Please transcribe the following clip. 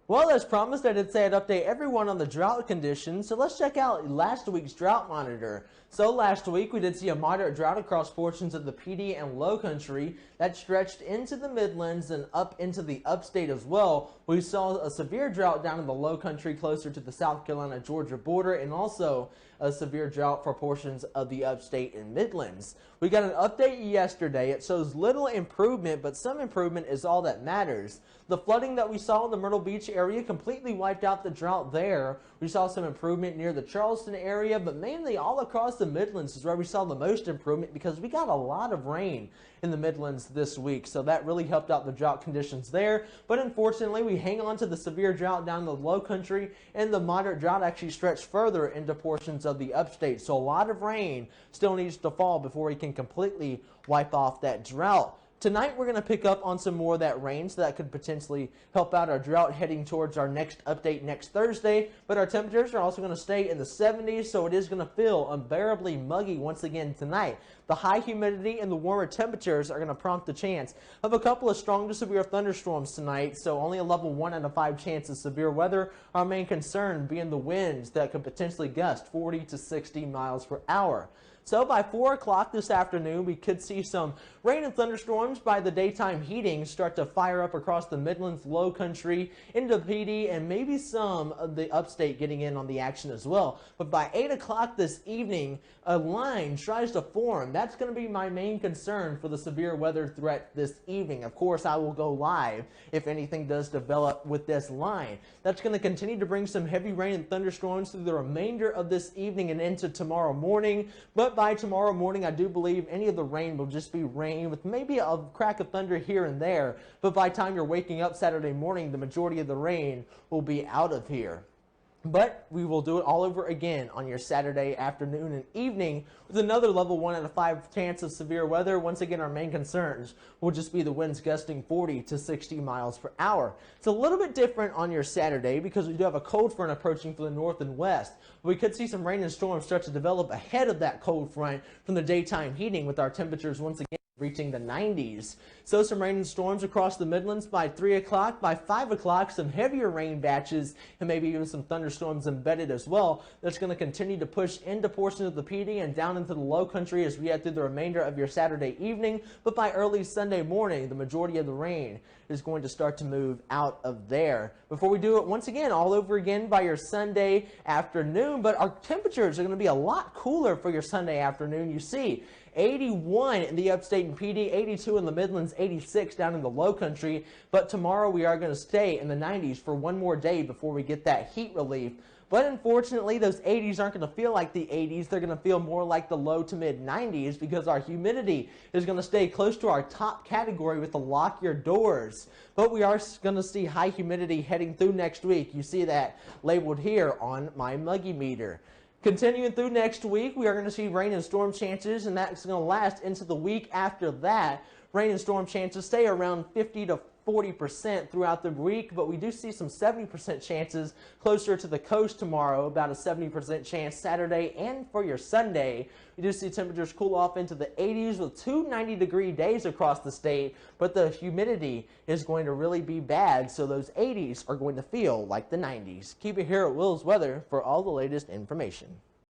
Well, as promised, I did say I'd update everyone on the drought conditions, so let's check out last week's drought monitor. So last week, we did see a moderate drought across portions of the PD and Low Country that stretched into the Midlands and up into the upstate as well. We saw a severe drought down in the Low Country closer to the South Carolina-Georgia border, and also a severe drought for portions of the upstate and Midlands. We got an update yesterday. It shows little improvement, but some improvement is all that matters. The flooding that we saw in the Myrtle Beach area completely wiped out the drought there. We saw some improvement near the Charleston area, but mainly all across the Midlands is where we saw the most improvement because we got a lot of rain in the Midlands this week, so that really helped out the drought conditions there. But unfortunately, we hang on to the severe drought down in the Low Country, and the moderate drought actually stretched further into portions of the upstate. So a lot of rain still needs to fall before we can completely wipe off that drought. Tonight, we're going to pick up on some more of that rain, so that could potentially help out our drought heading towards our next update next Thursday. But our temperatures are also going to stay in the 70s, so it is going to feel unbearably muggy once again tonight. The high humidity and the warmer temperatures are going to prompt the chance of a couple of strong to severe thunderstorms tonight, so only a level 1 out of 5 chance of severe weather. Our main concern being the winds that could potentially gust 40 to 60 miles per hour. So by 4 o'clock this afternoon, we could see some rain and thunderstorms by the daytime heating start to fire up across the Midlands, Low Country, into PD, and maybe some of the upstate getting in on the action as well. But by 8 o'clock this evening, a line tries to form. That's going to be my main concern for the severe weather threat this evening. Of course, I will go live if anything does develop with this line. That's going to continue to bring some heavy rain and thunderstorms through the remainder of this evening and into tomorrow morning. But by tomorrow morning, I do believe any of the rain will just be rain with maybe a crack of thunder here and there. But by the time you're waking up Saturday morning, the majority of the rain will be out of here. But we will do it all over again on your Saturday afternoon and evening with another level 1 out of 5 chance of severe weather. Once again, our main concerns will just be the winds gusting 40 to 60 miles per hour. It's a little bit different on your Saturday because we do have a cold front approaching from the north and west. We could see some rain and storms start to develop ahead of that cold front from the daytime heating, with our temperatures once again reaching the 90s. So some rain and storms across the Midlands by 3 o'clock. By 5 o'clock, some heavier rain batches and maybe even some thunderstorms embedded as well. That's going to continue to push into portions of the PD and down into the Low Country as we head through the remainder of your Saturday evening. But by early Sunday morning, the majority of the rain is going to start to move out of there. Before we do it once again, all over again by your Sunday afternoon, but our temperatures are going to be a lot cooler for your Sunday afternoon. You see 81 in the upstate and PD, 82 in the Midlands, 86 down in the Low Country. But tomorrow we are going to stay in the 90s for one more day before we get that heat relief. But unfortunately, those 80s aren't going to feel like the 80s. They're going to feel more like the low to mid 90s because our humidity is going to stay close to our top category with the lock your doors. But we are going to see high humidity heading through next week. You see that labeled here on my muggy meter. Continuing through next week, we are going to see rain and storm chances, and that's going to last into the week after that. Rain and storm chances stay around 50 to 40% throughout the week, but we do see some 70% chances closer to the coast tomorrow, about a 70% chance Saturday, and for your Sunday, we do see temperatures cool off into the 80s with 2 90-degree days across the state, but the humidity is going to really be bad, so those 80s are going to feel like the 90s. Keep it here at Will's Weather for all the latest information.